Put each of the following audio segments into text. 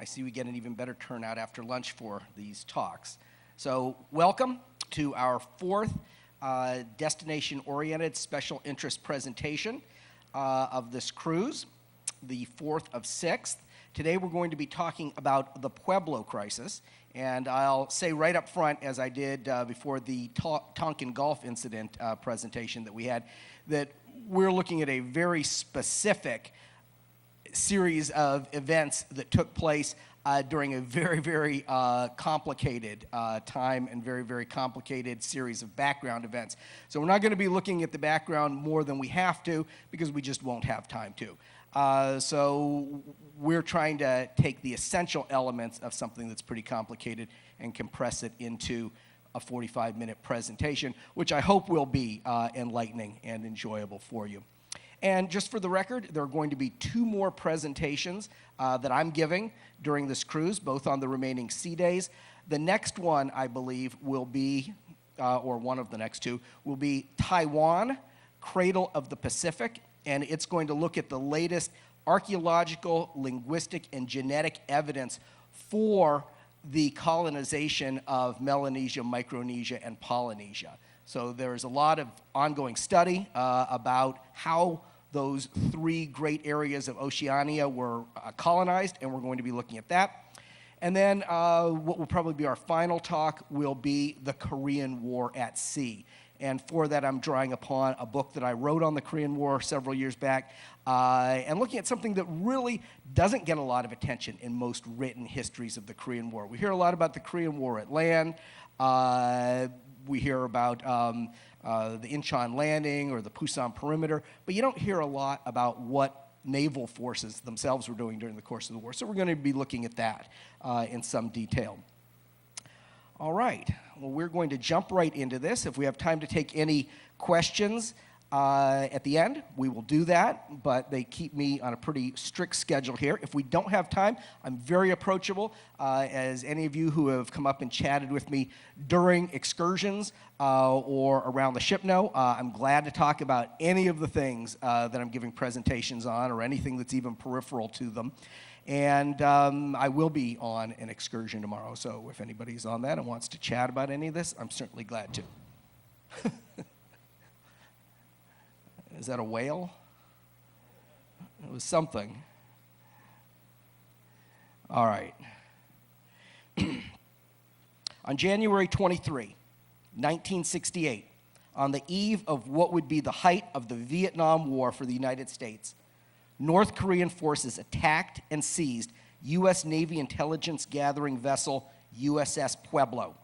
I see we get an even better turnout after lunch for these talks. So welcome to our fourth destination-oriented special interest presentation of this cruise, the fourth of six. Today we're going to be talking about the Pueblo Crisis, and I'll say right up front, as I did before the Tonkin Gulf incident presentation that we had, that we're looking at a very specific series of events that took place during a very, very complicated time and very, very complicated series of background events. So we're not going to be looking at the background more than we have to because we just won't have time to. So we're trying to take the essential elements of something that's pretty complicated and compress it into a 45-minute presentation, which I hope will be enlightening and enjoyable for you. And just for the record, there are going to be two more presentations that I'm giving during this cruise, both on the remaining sea days. The next one, I believe, will be, or one of the next two, will be Taiwan, Cradle of the Pacific, and it's going to look at the latest archaeological, linguistic, and genetic evidence for the colonization of Melanesia, Micronesia, and Polynesia. So there's a lot of ongoing study about how those three great areas of Oceania were colonized, and we're going to be looking at that. And then what will probably be our final talk will be the Korean War at Sea. And for that, I'm drawing upon a book that I wrote on the Korean War several years back, and looking at something that really doesn't get a lot of attention in most written histories of the Korean War. We hear a lot about the Korean War at land. We hear about the Incheon landing or the Pusan perimeter, but you don't hear a lot about what naval forces themselves were doing during the course of the war. So we're going to be looking at that in some detail. All right, well, we're going to jump right into this. If we have time to take any questions at the end, we will do that, but they keep me on a pretty strict schedule here. If we don't have time, I'm very approachable. As any of you who have come up and chatted with me during excursions or around the ship know, I'm glad to talk about any of the things that I'm giving presentations on or anything that's even peripheral to them. And I will be on an excursion tomorrow, so if anybody's on that and wants to chat about any of this, I'm certainly glad to. Is that a whale? It was something. All right. On January 23, 1968, on the eve of what would be the height of the Vietnam War for the United States, North Korean forces attacked and seized U.S. Navy intelligence gathering vessel USS Pueblo,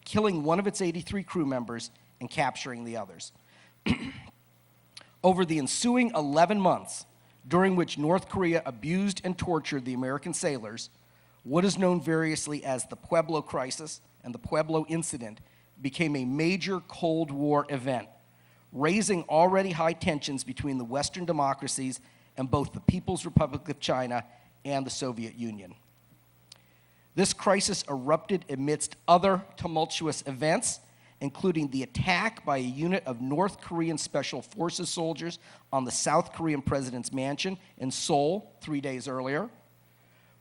killing one of its 83 crew members and capturing the others. Over the ensuing 11 months, during which North Korea abused and tortured the American sailors, what is known variously as the Pueblo Crisis and the Pueblo Incident became a major Cold War event, raising already high tensions between the Western democracies and both the People's Republic of China and the Soviet Union. This crisis erupted amidst other tumultuous events, including the attack by a unit of North Korean Special Forces soldiers on the South Korean president's mansion in Seoul 3 days earlier,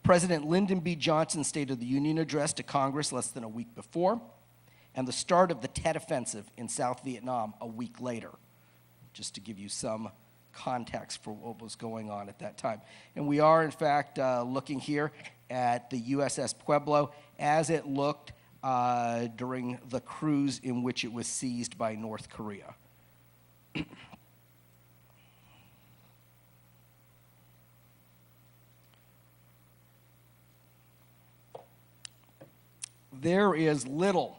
President Lyndon B. Johnson's State of the Union address to Congress less than a week before, and the start of the Tet Offensive in South Vietnam a week later, just to give you some context for what was going on at that time. And we are, in fact, looking here at the USS Pueblo as it looked during the cruise in which it was seized by North Korea. There is little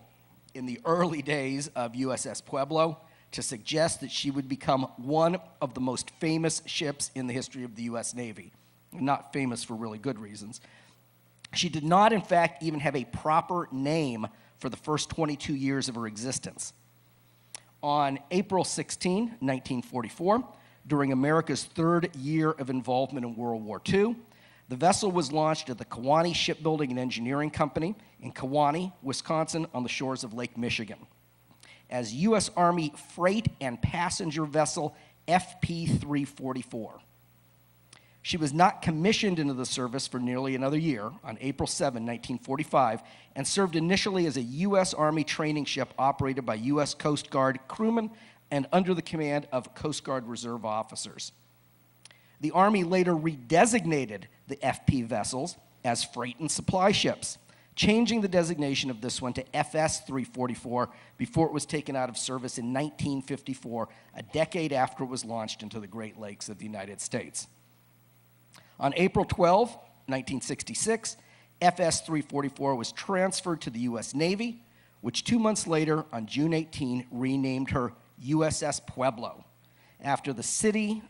in the early days of USS Pueblo to suggest that she would become one of the most famous ships in the history of the U.S. Navy. Not famous for really good reasons. She did not, in fact, even have a proper name for the first 22 years of her existence. On April 16, 1944, during America's third year of involvement in World War II, the vessel was launched at the Kewaunee Shipbuilding and Engineering Company in Kewaunee, Wisconsin, on the shores of Lake Michigan, as U.S. Army freight and passenger vessel FP-344. She was not commissioned into the service for nearly another year on April 7, 1945, and served initially as a U.S. Army training ship operated by U.S. Coast Guard crewmen and under the command of Coast Guard Reserve officers. The Army later redesignated the FP vessels as freight and supply ships, changing the designation of this one to FS-344 before it was taken out of service in 1954, a decade after it was launched into the Great Lakes of the United States. On April 12, 1966, FS-344 was transferred to the U.S. Navy, which 2 months later, on June 18, renamed her USS Pueblo, after the city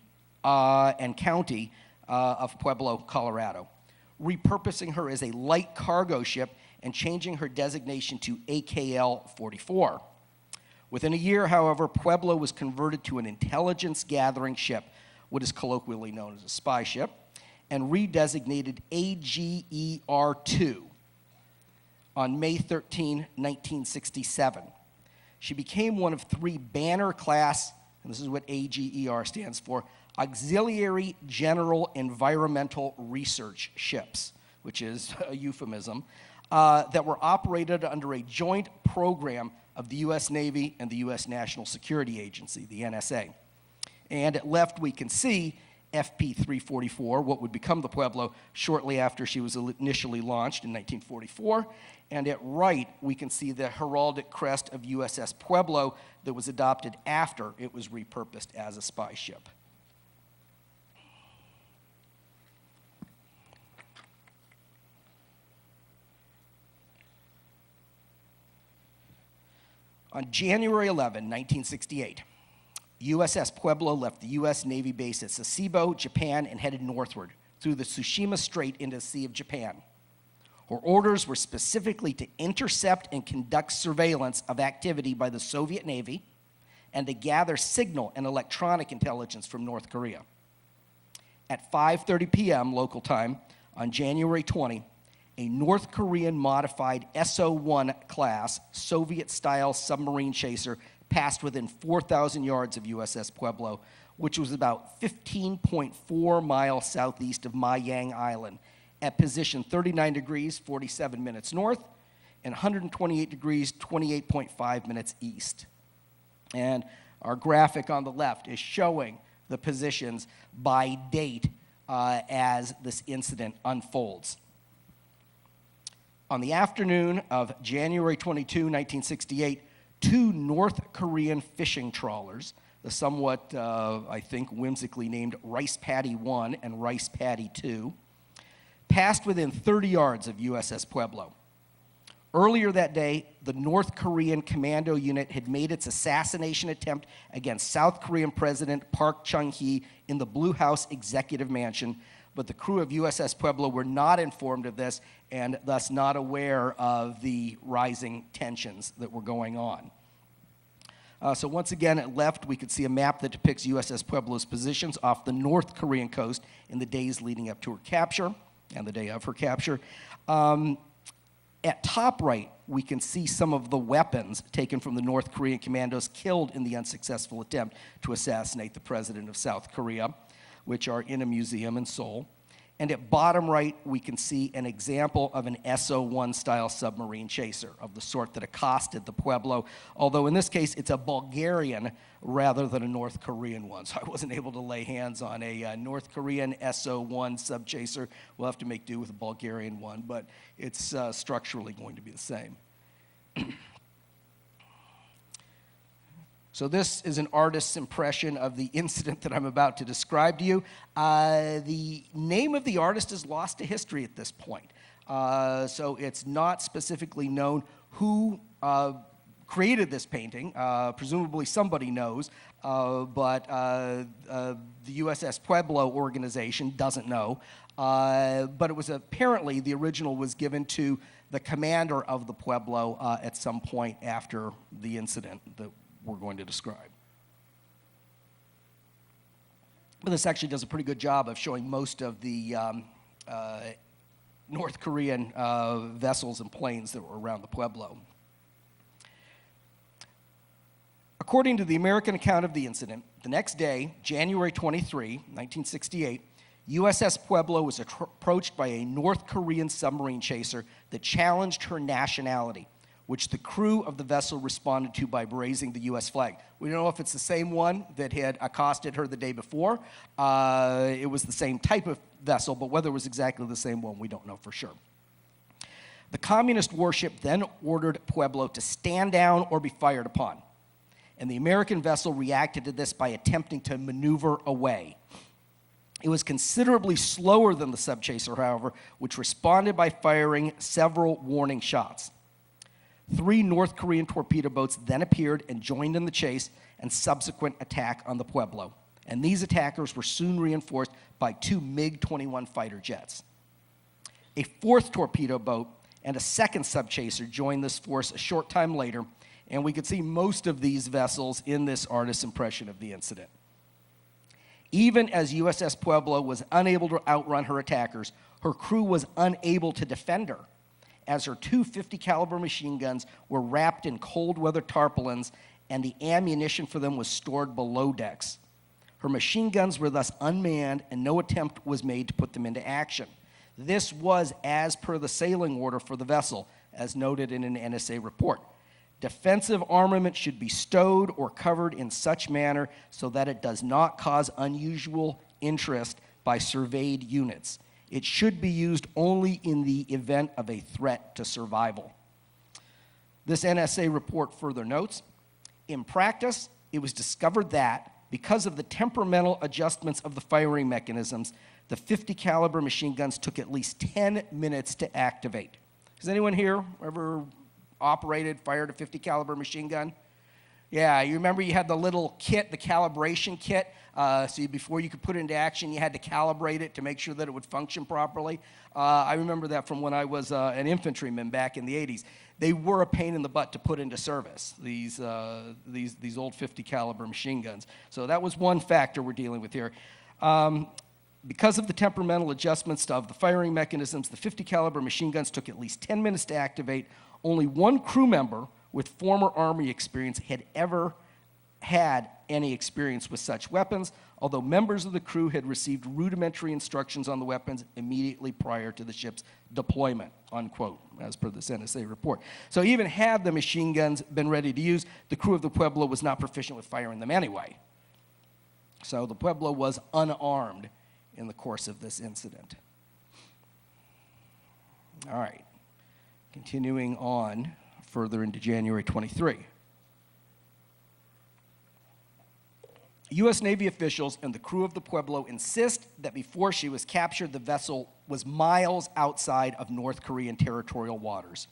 and county of Pueblo, Colorado, repurposing her as a light cargo ship and changing her designation to AKL-44. Within a year, however, Pueblo was converted to an intelligence-gathering ship, what is colloquially known as a spy ship, and redesignated AGER-2 on May 13, 1967. She became one of 3 Banner-class, and this is what AGER stands for, Auxiliary General Environmental Research ships, which is a euphemism, that were operated under a joint program of the U.S. Navy and the U.S. National Security Agency, the NSA. And at left, we can see FP-344, what would become the Pueblo, shortly after she was initially launched in 1944. And at right, we can see the heraldic crest of USS Pueblo that was adopted after it was repurposed as a spy ship. On January 11, 1968, USS Pueblo left the U.S. Navy base at Sasebo, Japan, and headed northward through the Tsushima Strait into the Sea of Japan. Her orders were specifically to intercept and conduct surveillance of activity by the Soviet Navy and to gather signal and electronic intelligence from North Korea. At 5:30 p.m. local time on January 20, a North Korean modified SO-1 class Soviet-style submarine chaser passed within 4,000 yards of USS Pueblo, which was about 15.4 miles southeast of Maiyang Island, at position 39 degrees, 47 minutes north, and 128 degrees, 28.5 minutes east. And our graphic on the left is showing the positions by date as this incident unfolds. On the afternoon of January 22, 1968, 2 North Korean fishing trawlers, the somewhat, I think, whimsically named Rice Paddy 1 and Rice Paddy 2, passed within 30 yards of USS Pueblo. Earlier that day, the North Korean commando unit had made its assassination attempt against South Korean President Park Chung-hee in the Blue House Executive Mansion, but the crew of USS Pueblo were not informed of this and thus not aware of the rising tensions that were going on. So once again, at left, we could see a map that depicts USS Pueblo's positions off the North Korean coast in the days leading up to her capture and the day of her capture. At top right, we can see some of the weapons taken from the North Korean commandos killed in the unsuccessful attempt to assassinate the president of South Korea, which are in a museum in Seoul. And at bottom right, we can see an example of an SO-1 style submarine chaser of the sort that accosted the Pueblo, although in this case it's a Bulgarian rather than a North Korean one. So I wasn't able to lay hands on a North Korean SO-1 subchaser. We'll have to make do with a Bulgarian one, but it's structurally going to be the same. So this is an artist's impression of the incident that I'm about to describe to you. The name of the artist is lost to history at this point. So it's not specifically known who created this painting. Presumably somebody knows, but the USS Pueblo organization doesn't know. But it was apparently, the original was given to the commander of the Pueblo at some point after the incident that we're going to describe. But this actually does a pretty good job of showing most of the North Korean vessels and planes that were around the Pueblo. According to the American account of the incident, the next day, January 23, 1968, USS Pueblo was approached by a North Korean submarine chaser that challenged her nationality, which the crew of the vessel responded to by raising the U.S. flag. We don't know if it's the same one that had accosted her the day before. It was the same type of vessel, but whether it was exactly the same one, we don't know for sure. The communist warship then ordered Pueblo to stand down or be fired upon, and the American vessel reacted to this by attempting to maneuver away. It was considerably slower than the subchaser, however, which responded by firing several warning shots. 3 North Korean torpedo boats then appeared and joined in the chase and subsequent attack on the Pueblo. And these attackers were soon reinforced by 2 MiG-21 fighter jets. A 4th torpedo boat and a 2nd subchaser joined this force a short time later, and we could see most of these vessels in this artist's impression of the incident. Even as USS Pueblo was unable to outrun her attackers, her crew was unable to defend her, as her 2 50 caliber machine guns were wrapped in cold weather tarpaulins and the ammunition for them was stored below decks. Her machine guns were thus unmanned and no attempt was made to put them into action. This was as per the sailing order for the vessel, as noted in an NSA report. Defensive armament should be stowed or covered in such manner so that it does not cause unusual interest by surveyed units. It should be used only in the event of a threat to survival. This NSA report further notes, in practice, it was discovered that because of the temperamental adjustments of the firing mechanisms, the 50 caliber machine guns took at least 10 minutes to activate. Has anyone here ever fired a 50 caliber machine gun? Yeah, you remember you had the little kit, the calibration kit, before you could put it into action, you had to calibrate it to make sure that it would function properly. I remember that from when I was an infantryman back in the 80s. They were a pain in the butt to put into service, these old 50 caliber machine guns. So that was one factor we're dealing with here. Because of the temperamental adjustments of the firing mechanisms, the 50 caliber machine guns took at least 10 minutes to activate. Only one crew member with former Army experience had ever had any experience with such weapons, although members of the crew had received rudimentary instructions on the weapons immediately prior to the ship's deployment, unquote, as per this NSA report. So even had the machine guns been ready to use, the crew of the Pueblo was not proficient with firing them anyway. So the Pueblo was unarmed in the course of this incident. All right. Continuing on further into January 23. U.S. Navy officials and the crew of the Pueblo insist that before she was captured, the vessel was miles outside of North Korean territorial waters,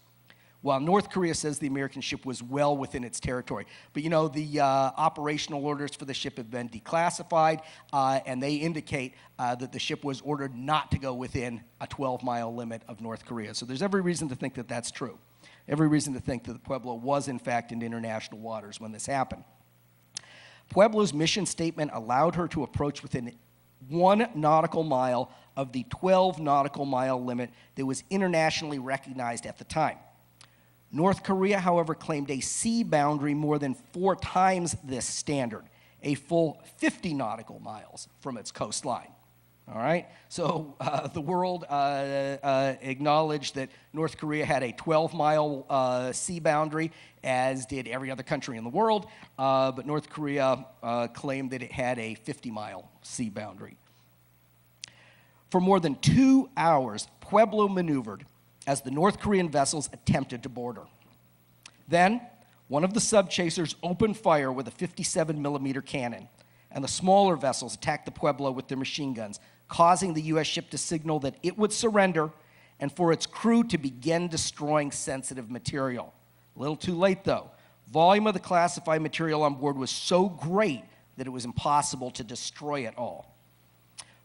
while North Korea says the American ship was well within its territory. But you know, the operational orders for the ship have been declassified, and they indicate that the ship was ordered not to go within a 12-mile limit of North Korea. So there's every reason to think that that's true. Every reason to think that the Pueblo was, in fact, in international waters when this happened. Pueblo's mission statement allowed her to approach within 1 nautical mile of the 12 nautical mile limit that was internationally recognized at the time. North Korea, however, claimed a sea boundary more than 4 times this standard, a full 50 nautical miles from its coastline. All right? So the world acknowledged that North Korea had a 12-mile sea boundary, as did every other country in the world, but North Korea claimed that it had a 50-mile sea boundary. For more than 2 hours, Pueblo maneuvered as the North Korean vessels attempted to board her. Then, one of the subchasers opened fire with a 57-millimeter cannon, and the smaller vessels attacked the Pueblo with their machine guns, causing the U.S. ship to signal that it would surrender and for its crew to begin destroying sensitive material. A little too late, though. Volume of the classified material on board was so great that it was impossible to destroy it all.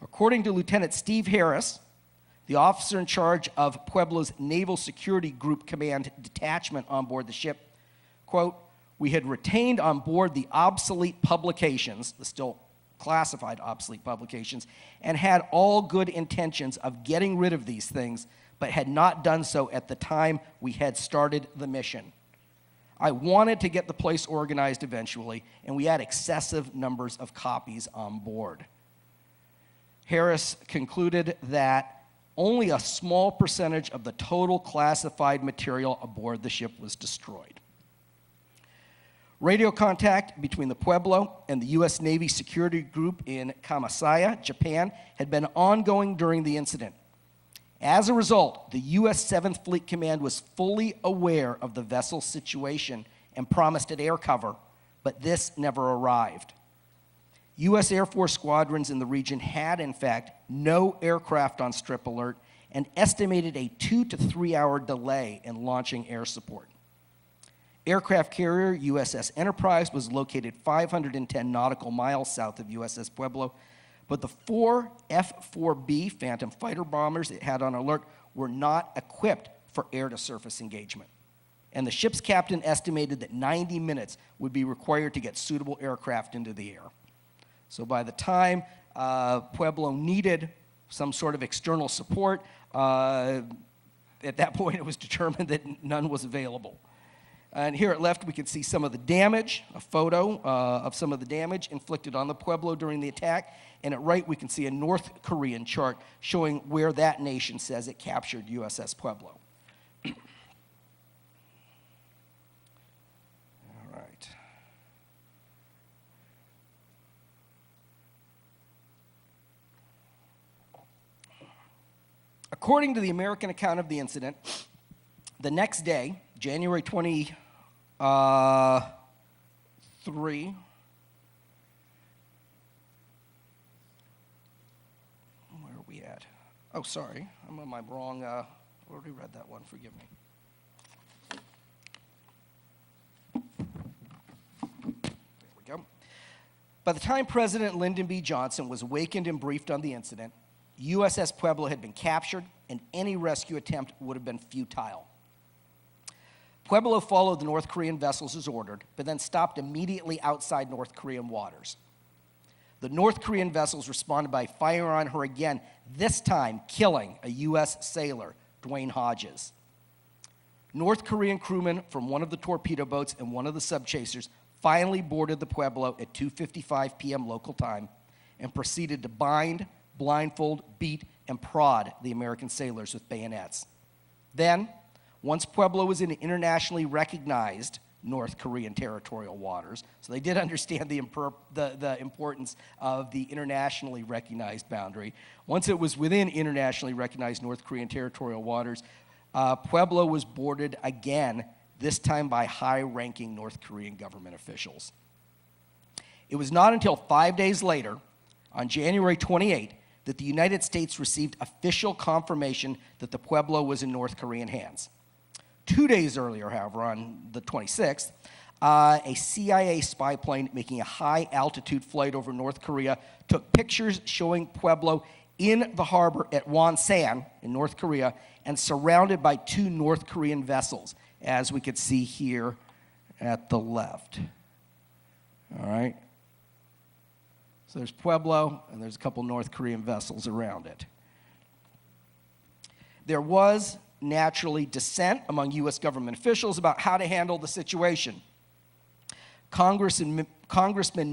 According to Lieutenant Steve Harris, the officer in charge of Pueblo's Naval Security Group Command detachment on board the ship, quote, "We had retained on board the obsolete publications," the still classified obsolete publications, "and had all good intentions of getting rid of these things, but had not done so at the time we had started the mission. I wanted to get the place organized eventually, and we had excessive numbers of copies on board." Harris concluded that only a small percentage of the total classified material aboard the ship was destroyed. Radio contact between the Pueblo and the U.S. Navy security group in Kamasaya, Japan, had been ongoing during the incident. As a result, the U.S. 7th Fleet Command was fully aware of the vessel's situation and promised it air cover, but this never arrived. U.S. Air Force squadrons in the region had, in fact, no aircraft on strip alert and estimated a 2 to 3 hour delay in launching air support. Aircraft carrier USS Enterprise was located 510 nautical miles south of USS Pueblo, but the 4 F-4B Phantom fighter bombers it had on alert were not equipped for air-to-surface engagement. And the ship's captain estimated that 90 minutes would be required to get suitable aircraft into the air. So by the time Pueblo needed some sort of external support, at that point it was determined that none was available. And here at left, we can see some of the damage, a photo of some of the damage inflicted on the Pueblo during the attack. And at right, we can see a North Korean chart showing where that nation says it captured USS Pueblo. All right. According to the American account of the incident, the next day, January 23, where are we at? Oh, sorry, I'm on my wrong, I already read that one, forgive me. There we go. By the time President Lyndon B. Johnson was awakened and briefed on the incident, USS Pueblo had been captured and any rescue attempt would have been futile. Pueblo followed the North Korean vessels as ordered, but then stopped immediately outside North Korean waters. The North Korean vessels responded by firing on her again, this time killing a U.S. sailor, Dwayne Hodges. North Korean crewmen from one of the torpedo boats and one of the subchasers finally boarded the Pueblo at 2:55 p.m. local time and proceeded to bind, blindfold, beat, and prod the American sailors with bayonets. Then, once Pueblo was in internationally recognized North Korean territorial waters, so they did understand the importance of the internationally recognized boundary. Once it was within internationally recognized North Korean territorial waters, Pueblo was boarded again, this time by high-ranking North Korean government officials. It was not until 5 days later, on January 28, that the United States received official confirmation that the Pueblo was in North Korean hands. 2 days earlier, however, on the 26th, a CIA spy plane making a high-altitude flight over North Korea took pictures showing Pueblo in the harbor at Wonsan in North Korea and surrounded by 2 North Korean vessels, as we could see here at the left. All right? So there's Pueblo, and there's a couple North Korean vessels around it. There was naturally dissent among U.S. government officials about how to handle the situation. Congressman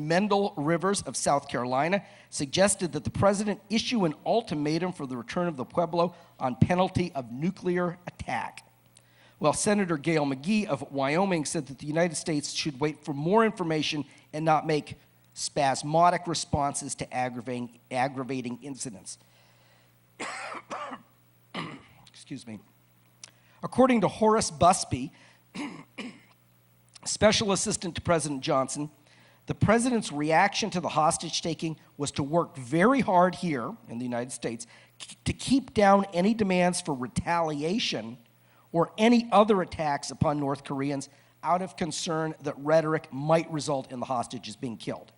Mendel Rivers of South Carolina suggested that the president issue an ultimatum for the return of the Pueblo on penalty of nuclear attack. Well, Senator Gail McGee of Wyoming said that the United States should wait for more information and not make spasmodic responses to aggravating incidents. Excuse me. According to Horace Busby, Special Assistant to President Johnson, the president's reaction to the hostage-taking was to work very hard here in the United States to keep down any demands for retaliation or any other attacks upon North Koreans out of concern that rhetoric might result in the hostages being killed.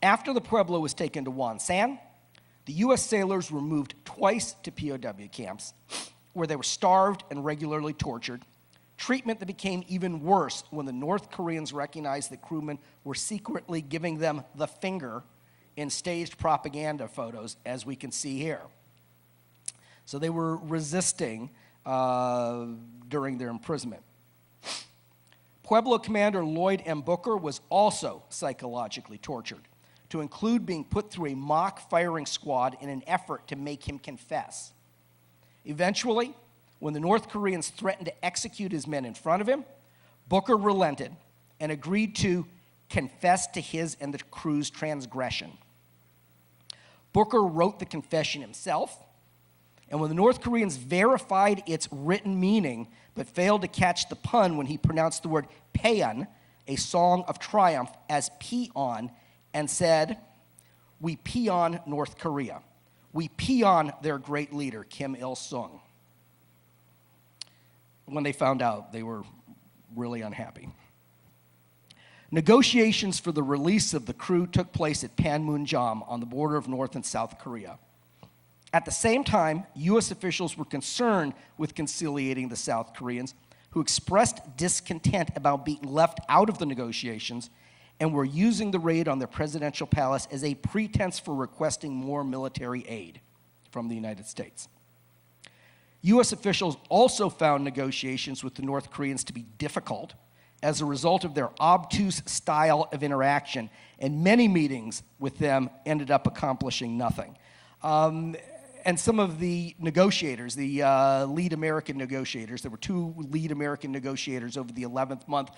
After the Pueblo was taken to Wonsan, the U.S. sailors were moved twice to POW camps, where they were starved and regularly tortured, treatment that became even worse when the North Koreans recognized that crewmen were secretly giving them the finger in staged propaganda photos, as we can see here. So they were resisting during their imprisonment. Pueblo commander Lloyd M. Booker was also psychologically tortured, to include being put through a mock firing squad in an effort to make him confess. Eventually, when the North Koreans threatened to execute his men in front of him, Booker relented and agreed to confess to his and the crew's transgression. Booker wrote the confession himself, and when the North Koreans verified its written meaning but failed to catch the pun when he pronounced the word paeon, a song of triumph, as peon, and said, "We peon North Korea. We peon their great leader, Kim Il-sung." When they found out, they were really unhappy. Negotiations for the release of the crew took place at Panmunjom on the border of North and South Korea. At the same time, U.S. officials were concerned with conciliating the South Koreans, who expressed discontent about being left out of the negotiations and were using the raid on their presidential palace as a pretense for requesting more military aid from the United States. U.S. officials also found negotiations with the North Koreans to be difficult as a result of their obtuse style of interaction, and many meetings with them ended up accomplishing nothing. And some of the negotiators, the lead American negotiators, there were two lead American negotiators over the 11th month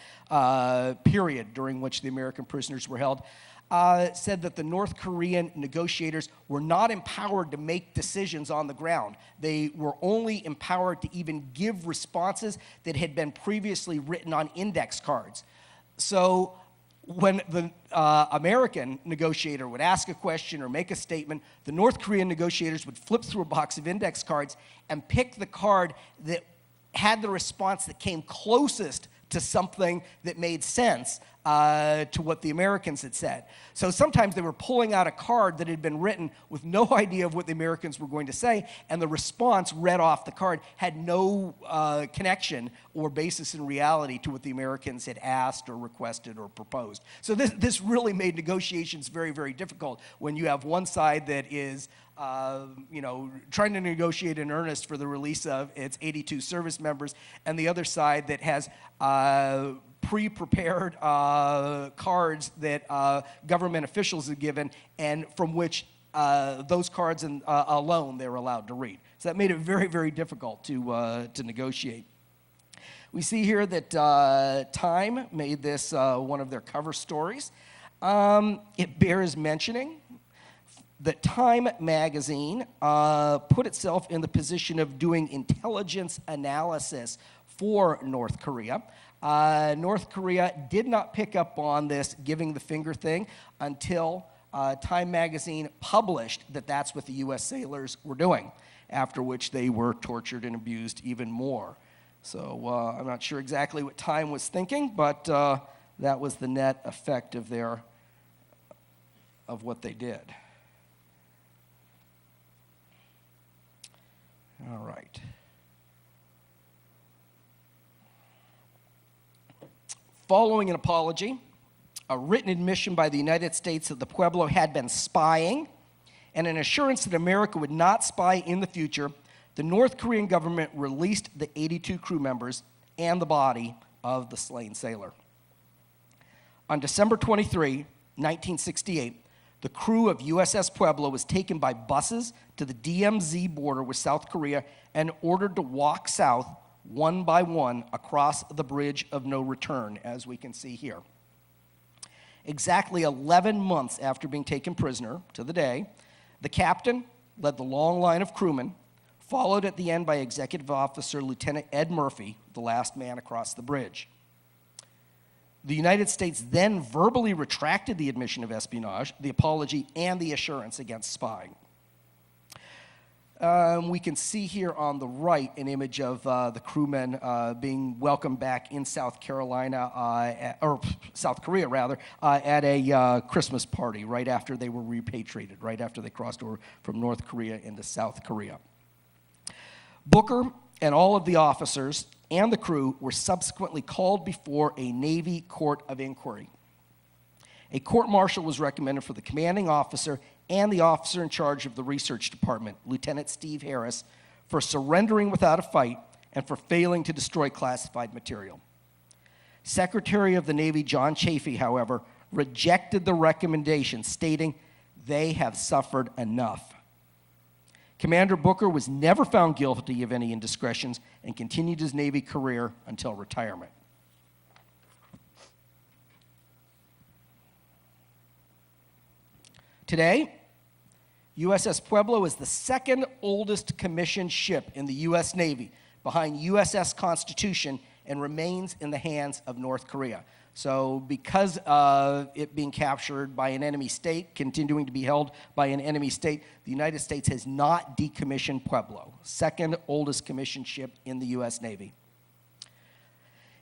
period during which the American prisoners were held, said that the North Korean negotiators were not empowered to make decisions on the ground. They were only empowered to even give responses that had been previously written on index cards. So when the American negotiator would ask a question or make a statement, the North Korean negotiators would flip through a box of index cards and pick the card that had the response that came closest to something that made sense to what the Americans had said. So sometimes they were pulling out a card that had been written with no idea of what the Americans were going to say, and the response read off the card had no connection or basis in reality to what the Americans had asked or requested or proposed. So this really made negotiations very, very difficult when you have one side that is trying to negotiate in earnest for the release of its 82 service members, and the other side that has pre-prepared cards that government officials have given, and from which those cards alone they're allowed to read. So that made it very, very difficult to negotiate. We see here that Time made this one of their cover stories. It bears mentioning that Time magazine put itself in the position of doing intelligence analysis for North Korea. North Korea did not pick up on this giving the finger thing until Time magazine published that that's what the U.S. sailors were doing, after which they were tortured and abused even more. So I'm not sure exactly what Time was thinking, but that was the net effect of what they did. All right. Following an apology, a written admission by the United States that the Pueblo had been spying, and an assurance that America would not spy in the future, the North Korean government released the 82 crew members and the body of the slain sailor. On December 23, 1968, the crew of USS Pueblo was taken by buses to the DMZ border with South Korea and ordered to walk south one by one across the bridge of no return, as we can see here. Exactly 11 months after being taken prisoner, to the day, the captain led the long line of crewmen, followed at the end by Executive Officer Lieutenant Ed Murphy, the last man across the bridge. The United States then verbally retracted the admission of espionage, the apology, and the assurance against spying. We can see here on the right an image of the crewmen being welcomed back in South Carolina, or South Korea rather, at a Christmas party right after they were repatriated, right after they crossed over from North Korea into South Korea. Booker and all of the officers and the crew were subsequently called before a Navy court of inquiry. A court-martial was recommended for the commanding officer and the officer in charge of the research department, Lieutenant Steve Harris, for surrendering without a fight, and for failing to destroy classified material. Secretary of the Navy John Chafee, however, rejected the recommendation, stating, "They have suffered enough." Commander Booker was never found guilty of any indiscretions and continued his Navy career until retirement. Today, USS Pueblo is the second oldest commissioned ship in the U.S. Navy, behind USS Constitution, and remains in the hands of North Korea. So because of it being captured by an enemy state, continuing to be held by an enemy state, the United States has not decommissioned Pueblo, second oldest commissioned ship in the U.S. Navy.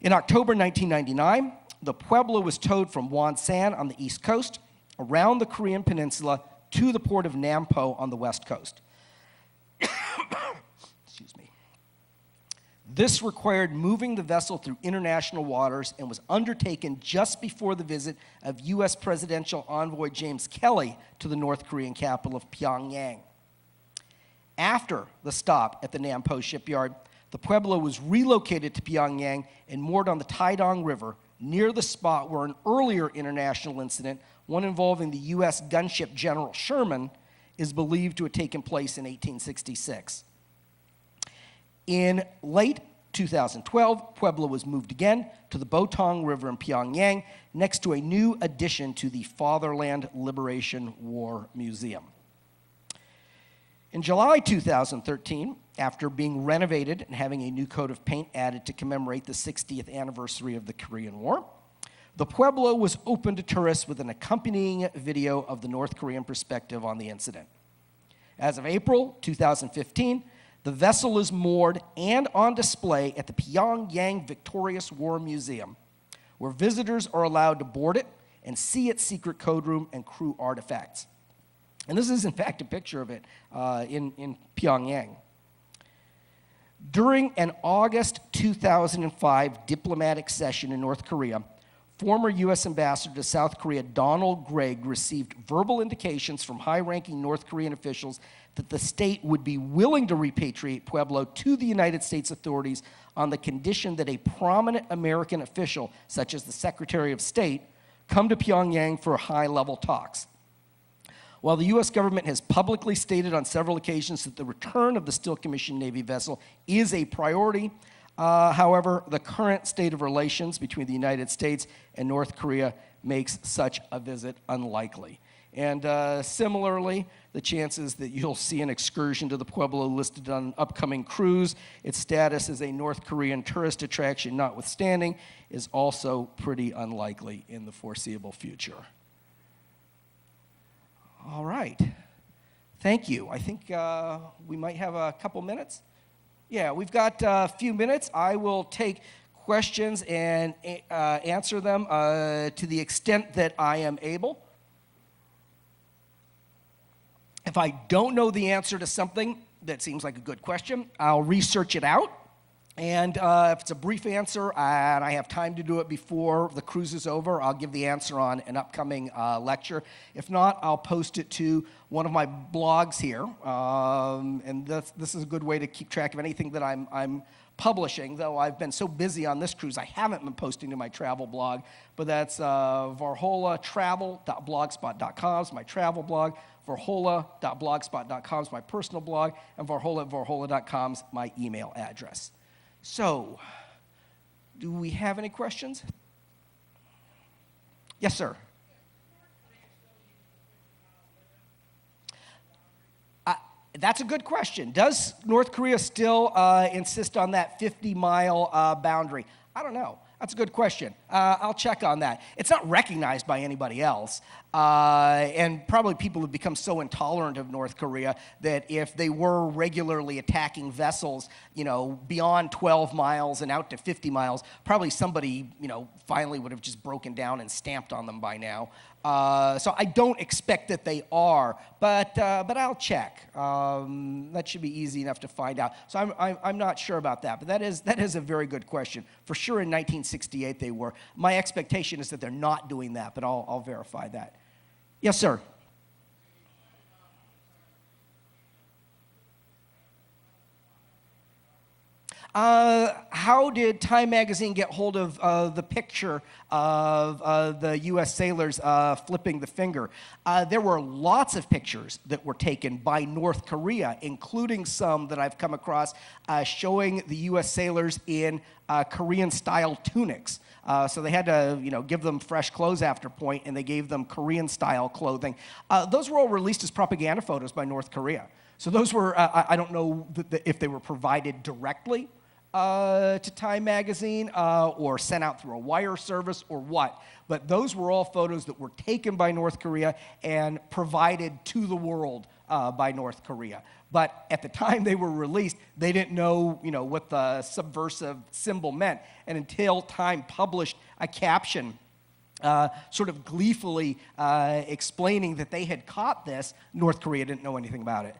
In October 1999, the Pueblo was towed from Wonsan on the east coast, around the Korean peninsula, to the port of Nampo on the west coast. Excuse me. This required moving the vessel through international waters and was undertaken just before the visit of U.S. Presidential Envoy James Kelly to the North Korean capital of Pyongyang. After the stop at the Nampo shipyard, the Pueblo was relocated to Pyongyang and moored on the Taedong River, near the spot where an earlier international incident, one involving the U.S. gunship General Sherman, is believed to have taken place in 1866. In late 2012, Pueblo was moved again to the Botong River in Pyongyang, next to a new addition to the Fatherland Liberation War Museum. In July 2013, after being renovated and having a new coat of paint added to commemorate the 60th anniversary of the Korean War, the Pueblo was open to tourists with an accompanying video of the North Korean perspective on the incident. As of April 2015, the vessel is moored and on display at the Pyongyang Victorious War Museum, where visitors are allowed to board it and see its secret code room and crew artifacts. And this is, in fact, a picture of it in Pyongyang. During an August 2005 diplomatic session in North Korea, former U.S. Ambassador to South Korea Donald Gregg received verbal indications from high-ranking North Korean officials that the state would be willing to repatriate Pueblo to the United States authorities on the condition that a prominent American official, such as the Secretary of State, come to Pyongyang for high-level talks. While the U.S. government has publicly stated on several occasions that the return of the still-commissioned Navy vessel is a priority, however, the current state of relations between the United States and North Korea makes such a visit unlikely. And similarly, the chances that you'll see an excursion to the Pueblo listed on an upcoming cruise, its status as a North Korean tourist attraction notwithstanding, is also pretty unlikely in the foreseeable future. All right. Thank you. I think we might have a couple minutes. Yeah, we've got a few minutes. I will take questions and answer them to the extent that I am able. If I don't know the answer to something that seems like a good question, I'll research it out. And if it's a brief answer and I have time to do it before the cruise is over, I'll give the answer on an upcoming lecture. If not, I'll post it to one of my blogs here. And this is a good way to keep track of anything that I'm publishing, though I've been so busy on this cruise, I haven't been posting to my travel blog. But that's varholatravel.blogspot.com is my travel blog. Varhola.blogspot.com is my personal blog. And varhola@varhola.com is my email address. So, do we have any questions? Yes, sir. That's a good question. Does North Korea still insist on that 50-mile boundary? I don't know. That's a good question. I'll check on that. It's not recognized by anybody else. And probably people have become so intolerant of North Korea that if they were regularly attacking vessels, beyond 12 miles and out to 50 miles, probably somebody, finally would have just broken down and stamped on them by now. So I don't expect that they are, but I'll check. That should be easy enough to find out. So I'm not sure about that, but that is a very good question. For sure, in 1968 they were. My expectation is that they're not doing that, but I'll verify that. Yes, sir. How did Time magazine get hold of the picture of the U.S. sailors flipping the finger? There were lots of pictures that were taken by North Korea, including some that I've come across showing the U.S. sailors in Korean-style tunics. So they had to, give them fresh clothes after point, and they gave them Korean-style clothing. Those were all released as propaganda photos by North Korea. So those were, I don't know if they were provided directly to Time magazine or sent out through a wire service or what. But those were all photos that were taken by North Korea and provided to the world by North Korea. But at the time they were released, they didn't know, what the subversive symbol meant. And until Time published a caption sort of gleefully explaining that they had caught this, North Korea didn't know anything about it.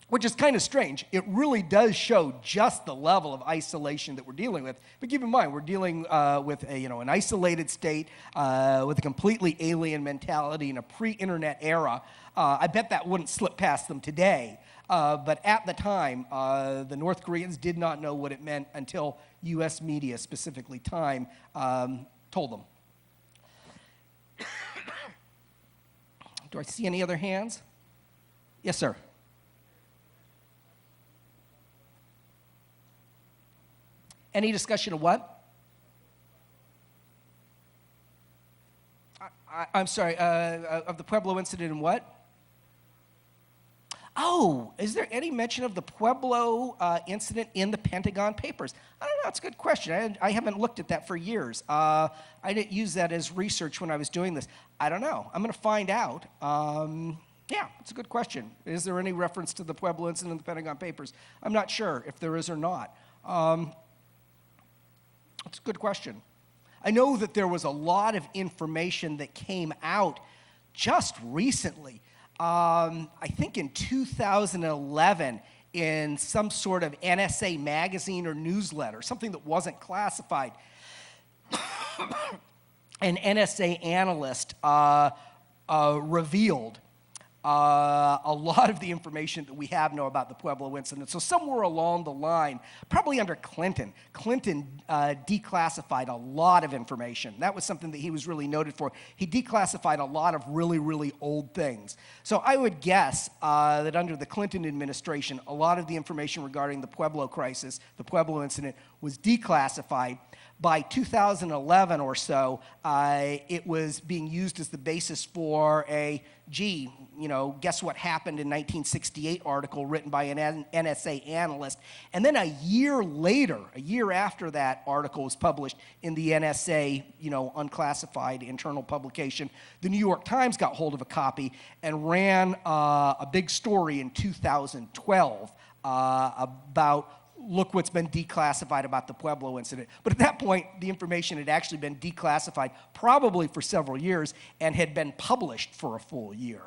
Which is kind of strange. It really does show just the level of isolation that we're dealing with. But keep in mind, we're dealing with an isolated state with a completely alien mentality in a pre-internet era. I bet that wouldn't slip past them today. But at the time, the North Koreans did not know what it meant until U.S. media, specifically Time, told them. Do I see any other hands? Yes, sir. Any discussion of what? I'm sorry, of the Pueblo incident and what? Oh, is there any mention of the Pueblo incident in the Pentagon Papers? I don't know, it's a good question. I haven't looked at that for years. I didn't use that as research when I was doing this. I don't know. I'm going to find out. Yeah, it's a good question. Is there any reference to the Pueblo incident in the Pentagon Papers? I'm not sure if there is or not. It's a good question. I know that there was a lot of information that came out just recently. I think in 2011 in some sort of NSA magazine or newsletter, something that wasn't classified. An NSA analyst revealed a lot of the information that we know about the Pueblo incident. So somewhere along the line, probably under Clinton declassified a lot of information. That was something that he was really noted for. He declassified a lot of really, really old things. So I would guess that under the Clinton administration, a lot of the information regarding the Pueblo crisis, the Pueblo incident, was declassified. By 2011 or so, it was being used as the basis for guess what happened in 1968 article written by an NSA analyst. And then a year later, a year after that article was published in the NSA, unclassified internal publication, the New York Times got hold of a copy and ran a big story in 2012 about look what's been declassified about the Pueblo incident. But at that point, the information had actually been declassified probably for several years and had been published for a full year.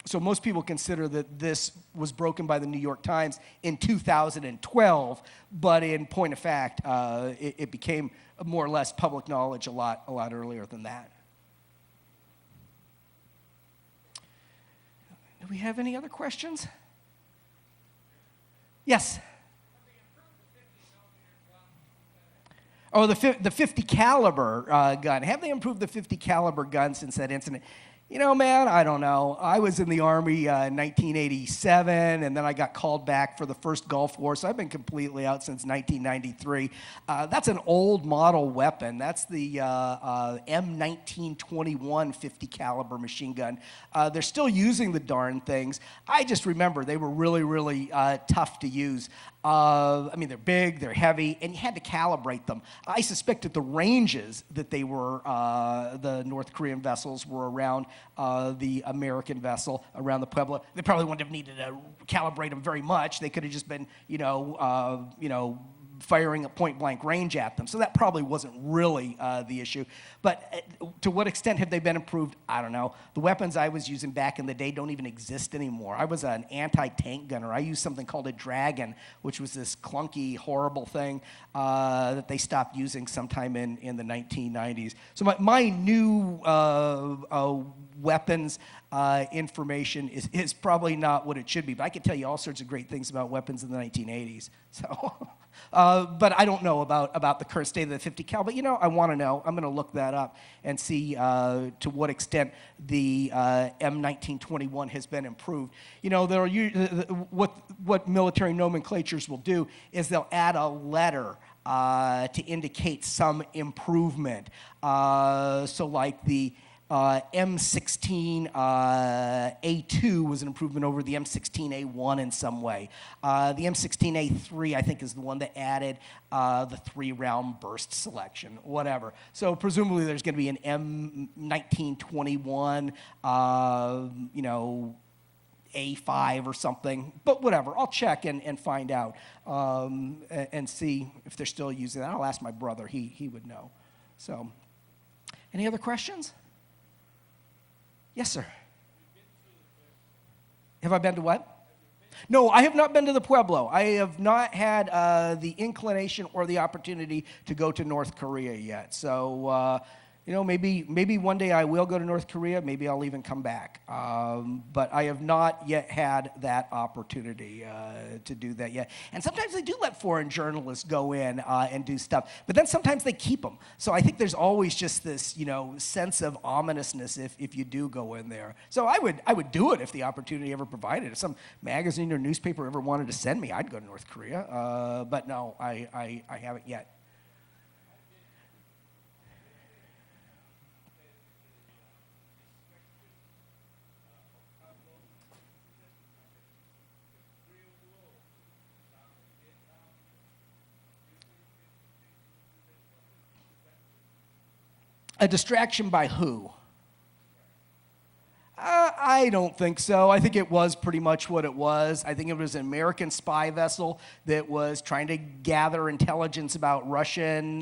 So most people consider that this was broken by the New York Times in 2012, but in point of fact, it became more or less public knowledge a lot earlier than that. Do we have any other questions? Yes? Oh, the 50 caliber gun. Have they improved the 50 caliber gun since that incident? Man, I don't know. I was in the Army in 1987, and then I got called back for the first Gulf War, so I've been completely out since 1993. That's an old model weapon. That's the M1921 50 caliber machine gun. They're still using the darn things. I just remember they were really, really tough to use. They're big, they're heavy, and you had to calibrate them. I suspect that the ranges that they were, the North Korean vessels were around the American vessel, around the Pueblo. They probably wouldn't have needed to calibrate them very much. They could have just been, firing a point-blank range at them. So that probably wasn't really the issue. But to what extent have they been improved? I don't know. The weapons I was using back in the day don't even exist anymore. I was an anti-tank gunner. I used something called a Dragon, which was this clunky, horrible thing that they stopped using sometime in the 1990s. So my new weapons information is probably not what it should be. But I can tell you all sorts of great things about weapons in the 1980s. So, but I don't know about the current state of the 50 cal. But I want to know. I'm going to look that up and see to what extent the M1921 has been improved. What military nomenclatures will do is they'll add a letter to indicate some improvement. So like the M16 A2 was an improvement over the M16 A1 in some way. The M16 A3, I think, is the one that added the 3-round burst selection, whatever. So presumably there's going to be an M1921, A5 or something, but whatever. I'll check and find out and see if they're still using that. I'll ask my brother. He would know. So, any other questions? Yes, sir. Have I been to what? No, I have not been to the Pueblo. I have not had the inclination or the opportunity to go to North Korea yet. So, maybe one day I will go to North Korea. Maybe I'll even come back. But I have not yet had that opportunity to do that yet. And sometimes they do let foreign journalists go in and do stuff. But then sometimes they keep them. So I think there's always just this, sense of ominousness if you do go in there. So I would do it if the opportunity ever provided. If some magazine or newspaper ever wanted to send me, I'd go to North Korea. But no, I haven't yet. A distraction by who? I don't think so. I think it was pretty much what it was. I think it was an American spy vessel that was trying to gather intelligence about Russian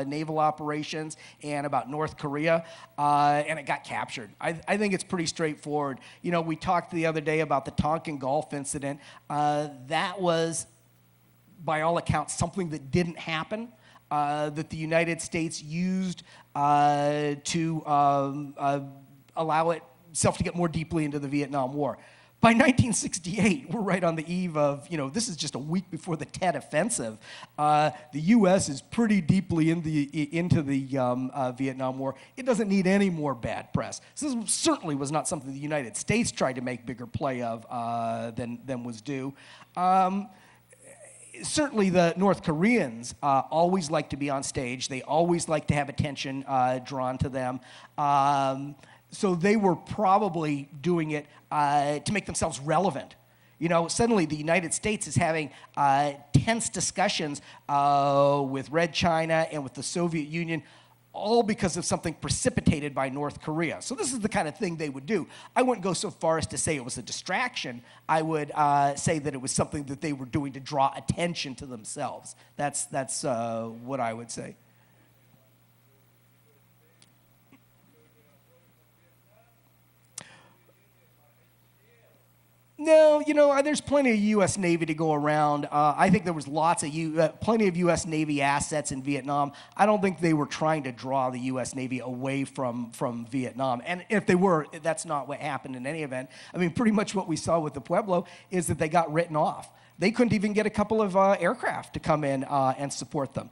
naval operations and about North Korea, and it got captured. I think it's pretty straightforward. We talked the other day about the Tonkin Gulf incident. That was, by all accounts, something that didn't happen. That the United States used to allow itself to get more deeply into the Vietnam War. By 1968, we're right on the eve of, this is just a week before the Tet Offensive. The U.S. is pretty deeply into the Vietnam War. It doesn't need any more bad press. This certainly was not something the United States tried to make bigger play of than was due. Certainly the North Koreans always like to be on stage. They always like to have attention drawn to them. So they were probably doing it to make themselves relevant. Suddenly the United States is having tense discussions with Red China and with the Soviet Union, all because of something precipitated by North Korea. So this is the kind of thing they would do. I wouldn't go so far as to say it was a distraction. I would say that it was something that they were doing to draw attention to themselves. That's what I would say. No, there's plenty of U.S. Navy to go around. I think there was plenty of U.S. Navy assets in Vietnam. I don't think they were trying to draw the U.S. Navy away from Vietnam. And if they were, that's not what happened in any event. I mean, pretty much what we saw with the Pueblo is that they got written off. They couldn't even get a couple of aircraft to come in and support them.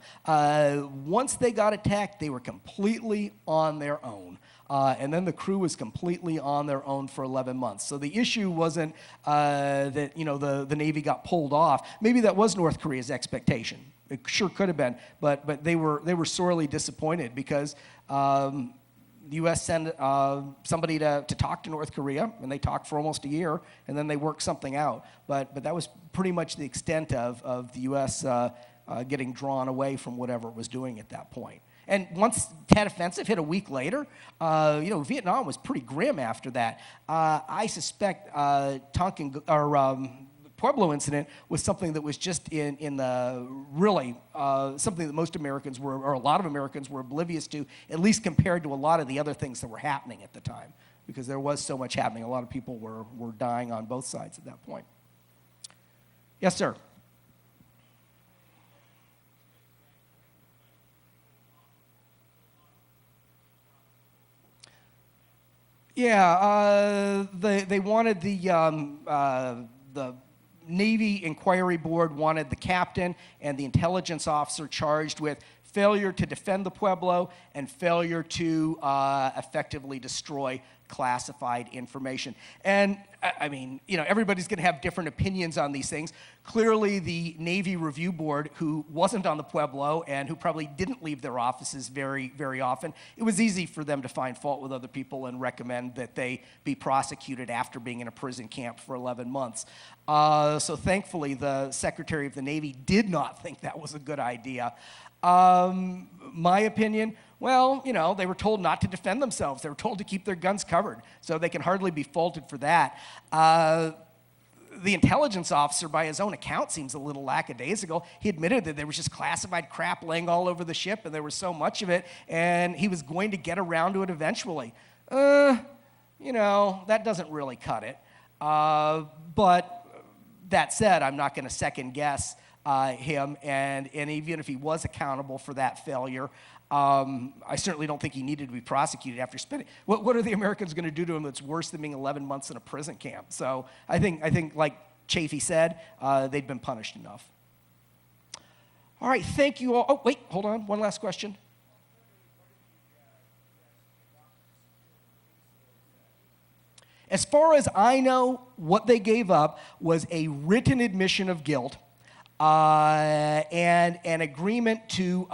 Once they got attacked, they were completely on their own. And then the crew was completely on their own for 11 months. So the issue wasn't that the Navy got pulled off. Maybe that was North Korea's expectation. It sure could have been, but they were sorely disappointed because the U.S. sent somebody to talk to North Korea, and they talked for almost a year, and then they worked something out. But that was pretty much the extent of the U.S. Getting drawn away from whatever it was doing at that point. And once Tet Offensive hit a week later, Vietnam was pretty grim after that. I suspect Tonkin or Pueblo incident was something that was just in the really something that most Americans were, or a lot of Americans were oblivious to, at least compared to a lot of the other things that were happening at the time, because there was so much happening. A lot of people were dying on both sides at that point. Yes, sir. Yeah, they wanted the Navy Inquiry Board wanted the captain and the intelligence officer charged with failure to defend the Pueblo and failure to effectively destroy classified information. And I mean, you know, everybody's going to have different opinions on these things. Clearly, the Navy Review Board, who wasn't on the Pueblo and who probably didn't leave their offices very, very often, it was easy for them to find fault with other people and recommend that they be prosecuted after being in a prison camp for 11 months. So thankfully, the Secretary of the Navy did not think that was a good idea. My opinion, well, you know, they were told not to defend themselves. They were told to keep their guns covered, so they can hardly be faulted for that. The intelligence officer, by his own account, seems a little lackadaisical. He admitted that there was just classified crap laying all over the ship, and there was so much of it, and he was going to get around to it eventually. You know, that doesn't really cut it. But that said, I'm not going to second guess him, and even if he was accountable for that failure, I certainly don't think he needed to be prosecuted after spending. What are the Americans going to do to him that's worse than being 11 months in a prison camp? So I think like Chafee said, they'd been punished enough. All right, thank you all. Oh, wait, hold on. One last question. As far as I know, what they gave up was a written admission of guilt and an agreement to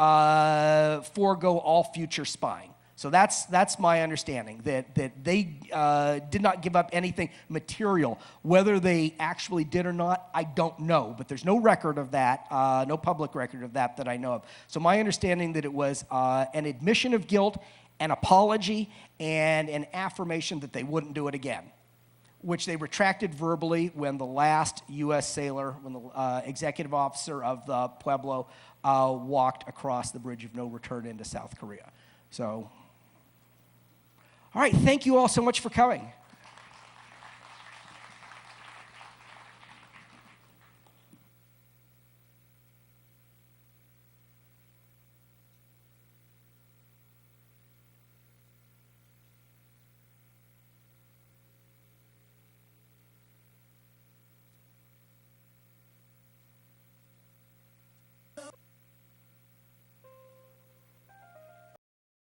forego all future spying. So that's my understanding, that they did not give up anything material. Whether they actually did or not, I don't know. But there's no record of that, no public record of that I know of. So my understanding that it was an admission of guilt, an apology, and an affirmation that they wouldn't do it again, which they retracted verbally when the last U.S. sailor, when the executive officer of the Pueblo walked across the bridge of no return into South Korea. So, all right, thank you all so much for coming.